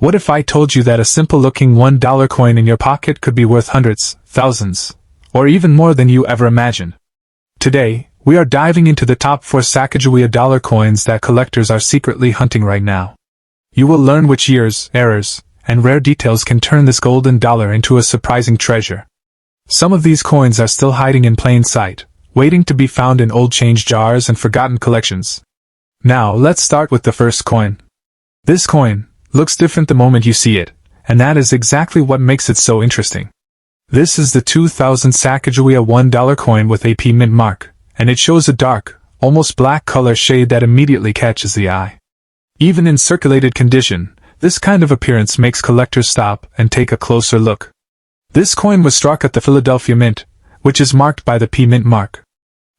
What if I told you that a simple-looking $1 coin in your pocket could be worth hundreds, thousands, or even more than you ever imagined? Today, we are diving into the top 4 Sacagawea dollar coins that collectors are secretly hunting right now. You will learn which years, eras, and rare details can turn this golden dollar into a surprising treasure. Some of these coins are still hiding in plain sight, waiting to be found in old change jars and forgotten collections. Now, let's start with the first coin. This coin looks different the moment you see it, and that is exactly what makes it so interesting. This is the 2000 Sacagawea $1 coin with AP mint mark, and it shows a dark, almost black color shade that immediately catches the eye. Even in circulated condition, this kind of appearance makes collectors stop and take a closer look. This coin was struck at the Philadelphia Mint, which is marked by the P Mint mark.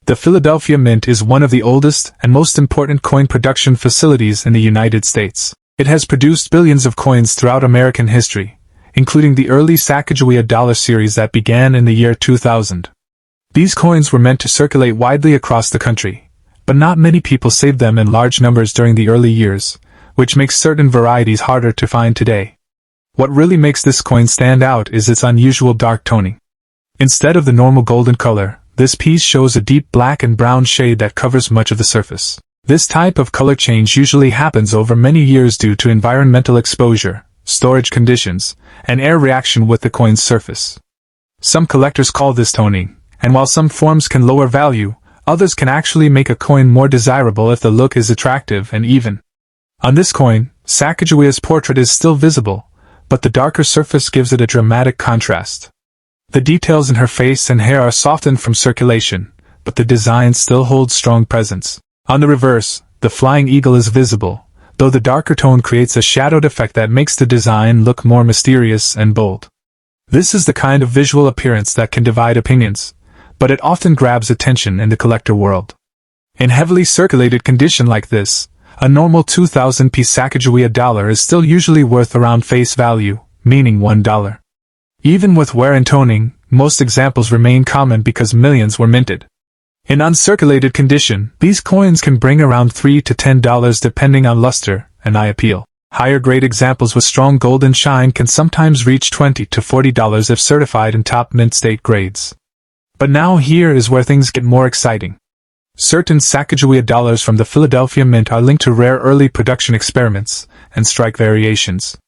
The Philadelphia Mint is one of the oldest and most important coin production facilities in the United States. It has produced billions of coins throughout American history, including the early Sacagawea dollar series that began in the year 2000. These coins were meant to circulate widely across the country, but not many people saved them in large numbers during the early years, which makes certain varieties harder to find today. What really makes this coin stand out is its unusual dark toning. Instead of the normal golden color, this piece shows a deep black and brown shade that covers much of the surface. This type of color change usually happens over many years due to environmental exposure, storage conditions, and air reaction with the coin's surface. Some collectors call this toning, and while some forms can lower value, others can actually make a coin more desirable if the look is attractive and even. On this coin, Sacagawea's portrait is still visible, but the darker surface gives it a dramatic contrast. The details in her face and hair are softened from circulation, but the design still holds strong presence. On the reverse, the flying eagle is visible, though the darker tone creates a shadowed effect that makes the design look more mysterious and bold. This is the kind of visual appearance that can divide opinions, but it often grabs attention in the collector world. In heavily circulated condition like this, a normal 2000-piece Sacagawea dollar is still usually worth around face value, meaning $1. Even with wear and toning, most examples remain common because millions were minted. In uncirculated condition, these coins can bring around $3 to $10 depending on luster and eye appeal. Higher grade examples with strong golden shine can sometimes reach $20 to $40 if certified in top mint state grades. But now here is where things get more exciting. Certain Sacagawea dollars from the Philadelphia Mint are linked to rare early production experiments and strike variations.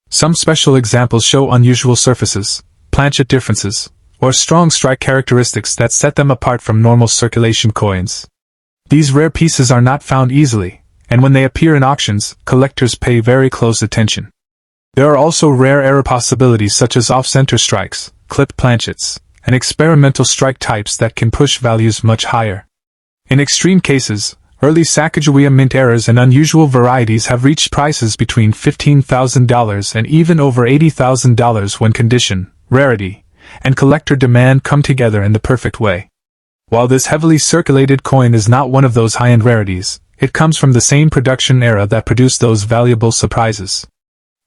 Some special examples show unusual surfaces, planchet differences, or strong strike characteristics that set them apart from normal circulation coins. These rare pieces are not found easily, and when they appear in auctions, collectors pay very close attention. There are also rare error possibilities such as off-center strikes, clipped planchets, and experimental strike types that can push values much higher. In extreme cases, early Sacagawea mint errors and unusual varieties have reached prices between $15,000 and even over $80,000 when condition, rarity, and collector demand come together in the perfect way. While this heavily circulated coin is not one of those high-end rarities, it comes from the same production era that produced those valuable surprises.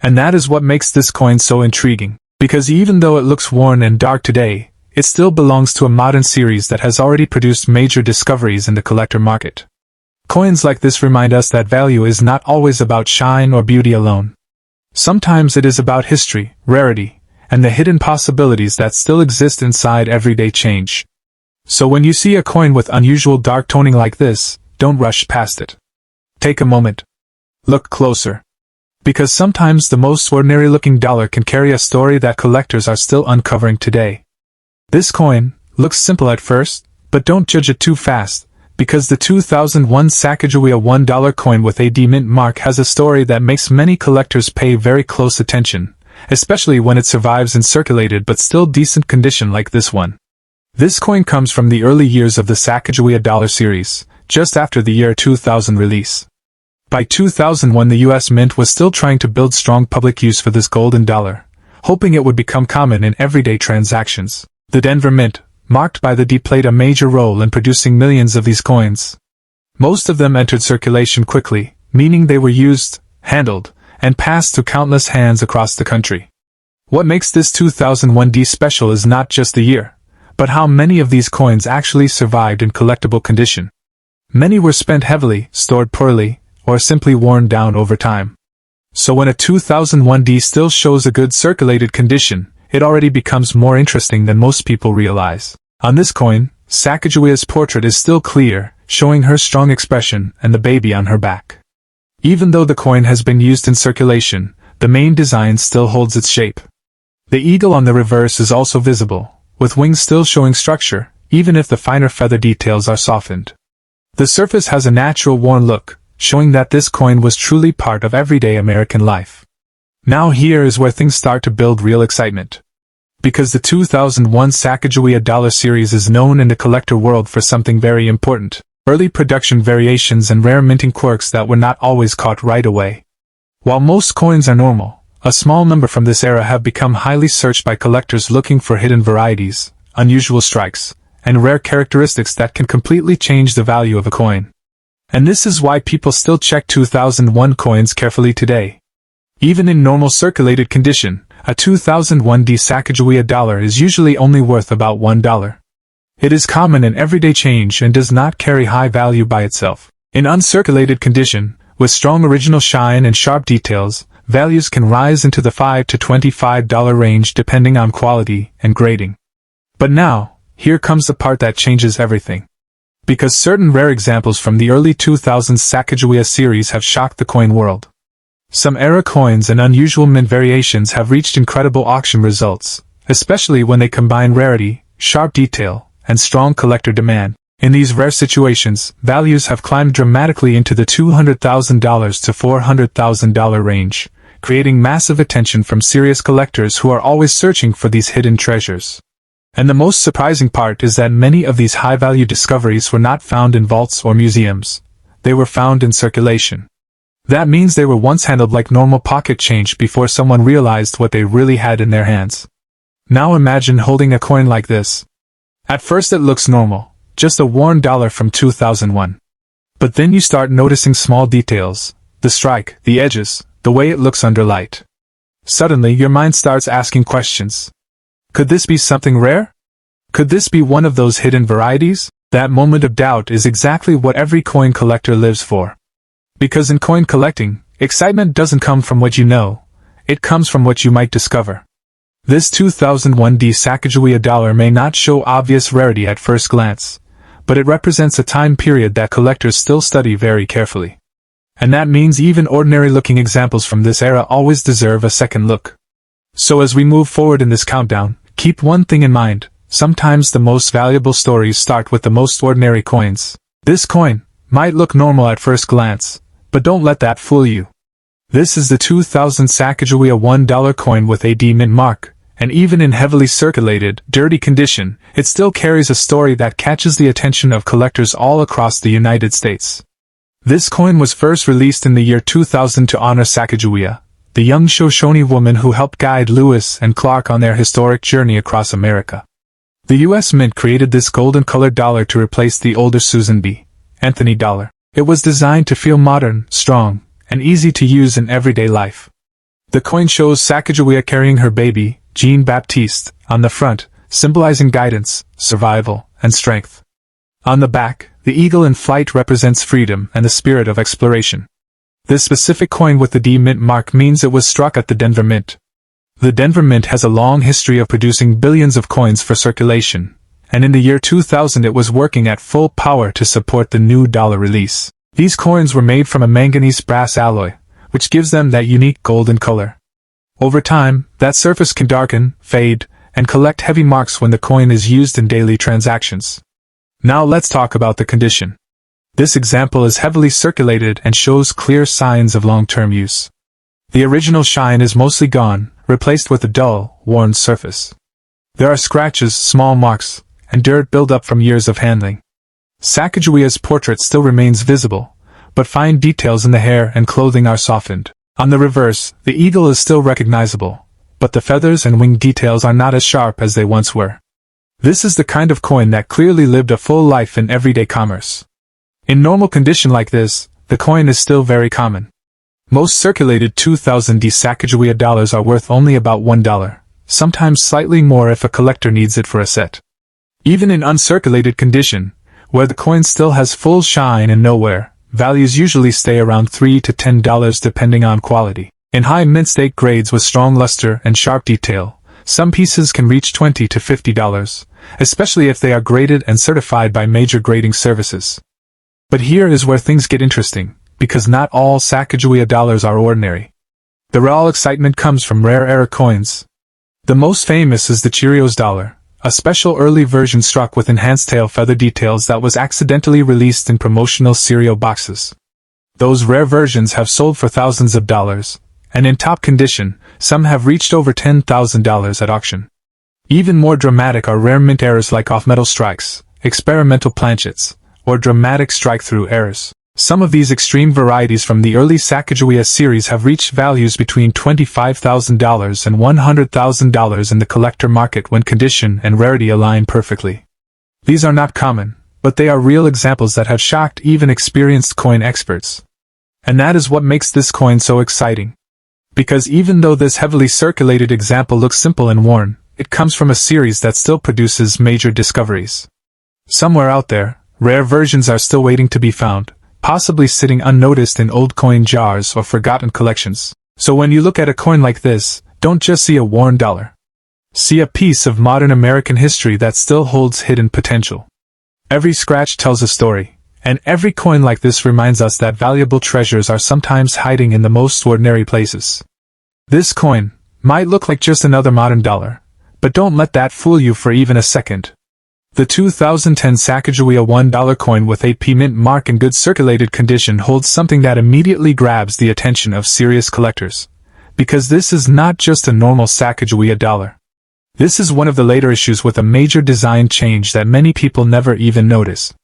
And that is what makes this coin so intriguing, because even though it looks worn and dark today, it still belongs to a modern series that has already produced major discoveries in the collector market. Coins like this remind us that value is not always about shine or beauty alone. Sometimes it is about history, rarity, and the hidden possibilities that still exist inside everyday change. So when you see a coin with unusual dark toning like this, don't rush past it. Take a moment. Look closer. Because sometimes the most ordinary-looking dollar can carry a story that collectors are still uncovering today. This coin looks simple at first, but don't judge it too fast, because the 2001 Sacagawea $1 coin with AD mint mark has a story that makes many collectors pay very close attention, especially when it survives in circulated but still decent condition like this one. This coin comes from the early years of the Sacagawea dollar series, just after the year 2000 release. By 2001 the US Mint was still trying to build strong public use for this golden dollar, hoping it would become common in everyday transactions. The Denver Mint, marked by the D, played a major role in producing millions of these coins. Most of them entered circulation quickly, meaning they were used, handled, and passed through countless hands across the country. What makes this 2001 D special is not just the year, but how many of these coins actually survived in collectible condition. Many were spent heavily, stored poorly, or simply worn down over time. So when a 2001D still shows a good circulated condition, it already becomes more interesting than most people realize. On this coin, Sacagawea's portrait is still clear, showing her strong expression and the baby on her back. Even though the coin has been used in circulation, the main design still holds its shape. The eagle on the reverse is also visible, with wings still showing structure, even if the finer feather details are softened. The surface has a natural worn look, showing that this coin was truly part of everyday American life. Now here is where things start to build real excitement. Because the 2001 Sacagawea Dollar series is known in the collector world for something very important: early production variations and rare minting quirks that were not always caught right away. While most coins are normal, a small number from this era have become highly searched by collectors looking for hidden varieties, unusual strikes, and rare characteristics that can completely change the value of a coin. And this is why people still check 2001 coins carefully today. Even in normal circulated condition, a 2001D Sacagawea dollar is usually only worth about $1. It is common in everyday change and does not carry high value by itself. In uncirculated condition, with strong original shine and sharp details, values can rise into the $5 to $25 range depending on quality and grading. But now, here comes the part that changes everything. Because certain rare examples from the early 2000s Sacagawea series have shocked the coin world. Some era coins and unusual mint variations have reached incredible auction results, especially when they combine rarity, sharp detail, and strong collector demand. In these rare situations, values have climbed dramatically into the $200,000 to $400,000 range, creating massive attention from serious collectors who are always searching for these hidden treasures. And the most surprising part is that many of these high-value discoveries were not found in vaults or museums. They were found in circulation. That means they were once handled like normal pocket change before someone realized what they really had in their hands. Now imagine holding a coin like this. At first it looks normal, just a worn dollar from 2001. But then you start noticing small details, the strike, the edges, the way it looks under light. Suddenly your mind starts asking questions. Could this be something rare? Could this be one of those hidden varieties? That moment of doubt is exactly what every coin collector lives for. Because in coin collecting, excitement doesn't come from what you know, it comes from what you might discover. This 2001D Sacagawea dollar may not show obvious rarity at first glance, but it represents a time period that collectors still study very carefully. And that means even ordinary-looking examples from this era always deserve a second look. So as we move forward in this countdown, keep one thing in mind: sometimes the most valuable stories start with the most ordinary coins. This coin might look normal at first glance, but don't let that fool you. This is the 2000 Sacagawea $1 coin with a D mint mark, and even in heavily circulated, dirty condition, it still carries a story that catches the attention of collectors all across the United States. This coin was first released in the year 2000 to honor Sacagawea, the young Shoshone woman who helped guide Lewis and Clark on their historic journey across America. The U.S. Mint created this golden-colored dollar to replace the older Susan B. Anthony dollar. It was designed to feel modern, strong, and easy to use in everyday life. The coin shows Sacagawea carrying her baby, Jean Baptiste, on the front, symbolizing guidance, survival, and strength. On the back, the eagle in flight represents freedom and the spirit of exploration. This specific coin with the D Mint mark means it was struck at the Denver Mint. The Denver Mint has a long history of producing billions of coins for circulation, and in the year 2000 it was working at full power to support the new dollar release. These coins were made from a manganese brass alloy, which gives them that unique golden color. Over time, that surface can darken, fade, and collect heavy marks when the coin is used in daily transactions. Now let's talk about the condition. This example is heavily circulated and shows clear signs of long-term use. The original shine is mostly gone, replaced with a dull, worn surface. There are scratches, small marks, and dirt buildup from years of handling. Sacagawea's portrait still remains visible, but fine details in the hair and clothing are softened. On the reverse, the eagle is still recognizable, but the feathers and wing details are not as sharp as they once were. This is the kind of coin that clearly lived a full life in everyday commerce. In normal condition like this, the coin is still very common. Most circulated 2000D Sacagawea dollars are worth only about $1, sometimes slightly more if a collector needs it for a set. Even in uncirculated condition, where the coin still has full shine and no wear, values usually stay around $3 to $10 depending on quality. In high mint state grades with strong luster and sharp detail, some pieces can reach $20 to $50, especially if they are graded and certified by major grading services. But here is where things get interesting, because not all Sacagawea dollars are ordinary. The real excitement comes from rare era coins. The most famous is the Cheerios dollar, a special early version struck with enhanced tail feather details that was accidentally released in promotional cereal boxes. Those rare versions have sold for thousands of dollars, and in top condition, some have reached over $10,000 at auction. Even more dramatic are rare mint errors like off-metal strikes, experimental planchets, or dramatic strike-through errors. Some of these extreme varieties from the early Sacagawea series have reached values between $25,000 and $100,000 in the collector market when condition and rarity align perfectly. These are not common, but they are real examples that have shocked even experienced coin experts. And that is what makes this coin so exciting. Because even though this heavily circulated example looks simple and worn, it comes from a series that still produces major discoveries. Somewhere out there, rare versions are still waiting to be found, possibly sitting unnoticed in old coin jars or forgotten collections. So when you look at a coin like this, don't just see a worn dollar. See a piece of modern American history that still holds hidden potential. Every scratch tells a story, and every coin like this reminds us that valuable treasures are sometimes hiding in the most ordinary places. This coin might look like just another modern dollar, but don't let that fool you for even a second. The 2010 Sacagawea $1 coin with AP mint mark in good circulated condition holds something that immediately grabs the attention of serious collectors. Because this is not just a normal Sacagawea dollar. This is one of the later issues with a major design change that many people never even notice.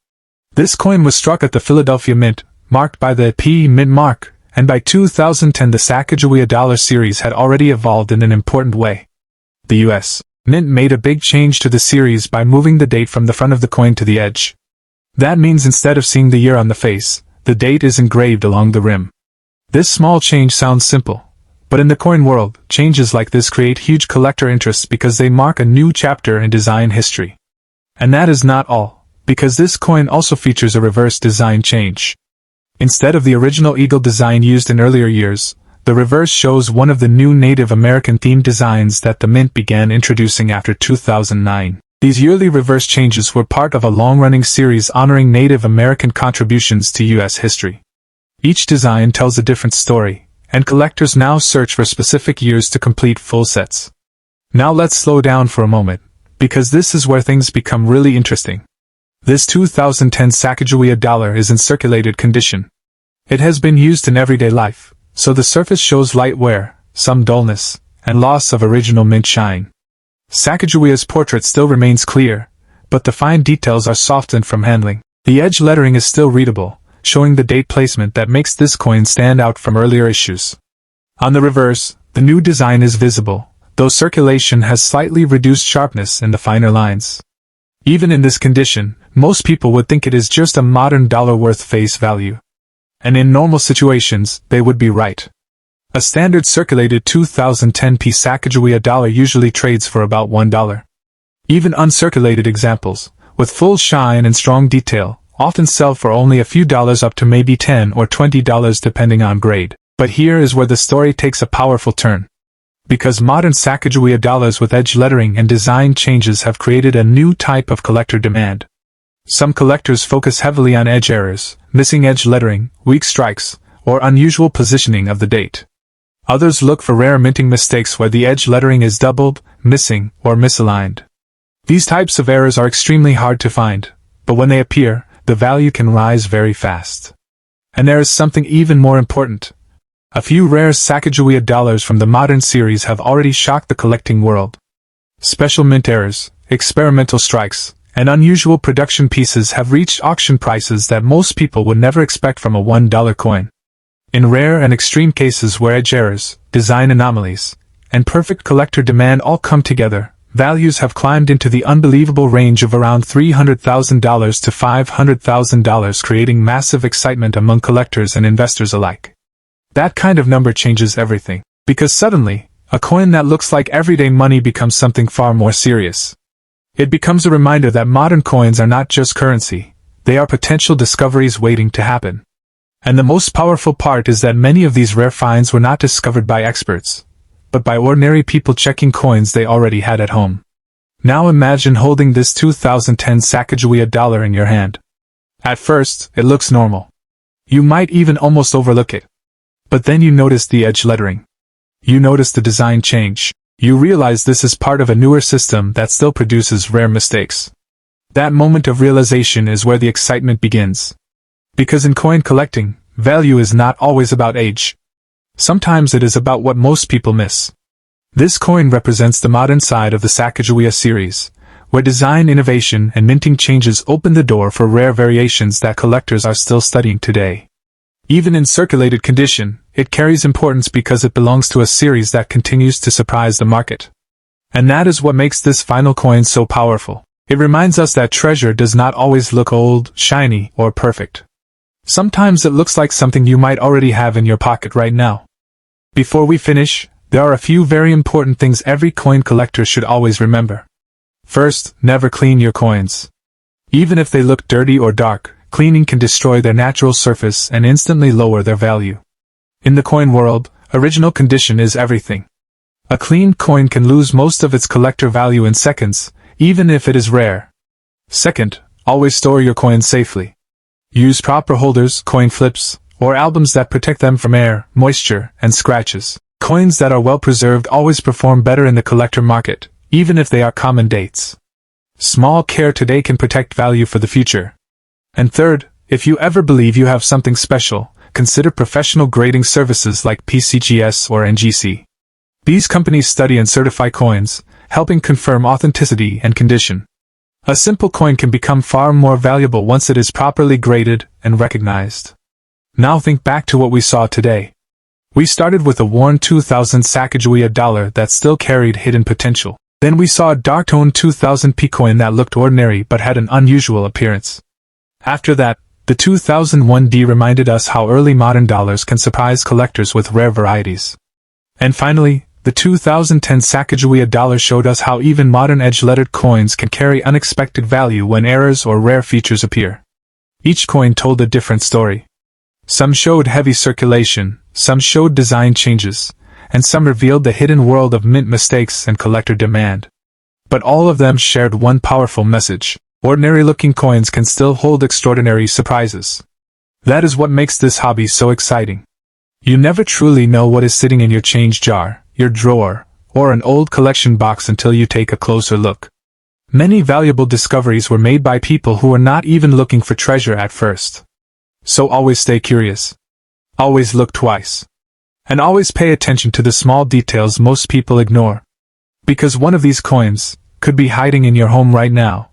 This coin was struck at the Philadelphia Mint, marked by the AP mint mark, and by 2010 the Sacagawea dollar series had already evolved in an important way. The U.S. Mint made a big change to the series by moving the date from the front of the coin to the edge. That means instead of seeing the year on the face, the date is engraved along the rim. This small change sounds simple, but in the coin world, changes like this create huge collector interest because they mark a new chapter in design history. And that is not all, because this coin also features a reverse design change. Instead of the original eagle design used in earlier years, the reverse shows one of the new Native American-themed designs that the Mint began introducing after 2009. These yearly reverse changes were part of a long-running series honoring Native American contributions to U.S. history. Each design tells a different story, and collectors now search for specific years to complete full sets. Now let's slow down for a moment, because this is where things become really interesting. This 2010 Sacagawea dollar is in circulated condition. It has been used in everyday life, so the surface shows light wear, some dullness, and loss of original mint shine. Sacagawea's portrait still remains clear, but the fine details are softened from handling. The edge lettering is still readable, showing the date placement that makes this coin stand out from earlier issues. On the reverse, the new design is visible, though circulation has slightly reduced sharpness in the finer lines. Even in this condition, most people would think it is just a modern dollar worth face value. And in normal situations, they would be right. A standard circulated 2010p Sacagawea dollar usually trades for about $1. Even uncirculated examples, with full shine and strong detail, often sell for only a few dollars up to maybe $10 or $20 depending on grade. But here is where the story takes a powerful turn. Because modern Sacagawea dollars with edge lettering and design changes have created a new type of collector demand. Some collectors focus heavily on edge errors, missing edge lettering, weak strikes, or unusual positioning of the date. Others look for rare minting mistakes where the edge lettering is doubled, missing, or misaligned. These types of errors are extremely hard to find, but when they appear, the value can rise very fast. And there is something even more important. A few rare Sacagawea dollars from the modern series have already shocked the collecting world. Special mint errors, experimental strikes, and unusual production pieces have reached auction prices that most people would never expect from a $1 coin. In rare and extreme cases where edge errors, design anomalies, and perfect collector demand all come together, values have climbed into the unbelievable range of around $300,000 to $500,000, creating massive excitement among collectors and investors alike. That kind of number changes everything, because suddenly, a coin that looks like everyday money becomes something far more serious. It becomes a reminder that modern coins are not just currency, they are potential discoveries waiting to happen. And the most powerful part is that many of these rare finds were not discovered by experts, but by ordinary people checking coins they already had at home. Now imagine holding this 2010 Sacagawea dollar in your hand. At first, it looks normal. You might even almost overlook it. But then you notice the edge lettering. You notice the design change. You realize this is part of a newer system that still produces rare mistakes. That moment of realization is where the excitement begins. Because in coin collecting, value is not always about age. Sometimes it is about what most people miss. This coin represents the modern side of the Sacagawea series, where design innovation and minting changes open the door for rare variations that collectors are still studying today. Even in circulated condition, it carries importance because it belongs to a series that continues to surprise the market. And that is what makes this final coin so powerful. It reminds us that treasure does not always look old, shiny, or perfect. Sometimes it looks like something you might already have in your pocket right now. Before we finish, there are a few very important things every coin collector should always remember. First, never clean your coins. Even if they look dirty or dark, cleaning can destroy their natural surface and instantly lower their value. In the coin world, original condition is everything. A clean coin can lose most of its collector value in seconds, even if it is rare. Second, always store your coins safely. Use proper holders, coin flips, or albums that protect them from air, moisture, and scratches. Coins that are well preserved always perform better in the collector market, even if they are common dates. Small care today can protect value for the future. And third, if you ever believe you have something special, consider professional grading services like PCGS or NGC. These companies study and certify coins, helping confirm authenticity and condition. A simple coin can become far more valuable once it is properly graded and recognized. Now think back to what we saw today. We started with a worn 2000 Sacagawea dollar that still carried hidden potential. Then we saw a dark-toned 2000p coin that looked ordinary but had an unusual appearance. After that, the 2001D reminded us how early modern dollars can surprise collectors with rare varieties. And finally, the 2010 Sacagawea dollar showed us how even modern edge-lettered coins can carry unexpected value when errors or rare features appear. Each coin told a different story. Some showed heavy circulation, some showed design changes, and some revealed the hidden world of mint mistakes and collector demand. But all of them shared one powerful message: ordinary-looking coins can still hold extraordinary surprises. That is what makes this hobby so exciting. You never truly know what is sitting in your change jar, your drawer, or an old collection box until you take a closer look. Many valuable discoveries were made by people who were not even looking for treasure at first. So always stay curious. Always look twice. And always pay attention to the small details most people ignore. Because one of these coins could be hiding in your home right now.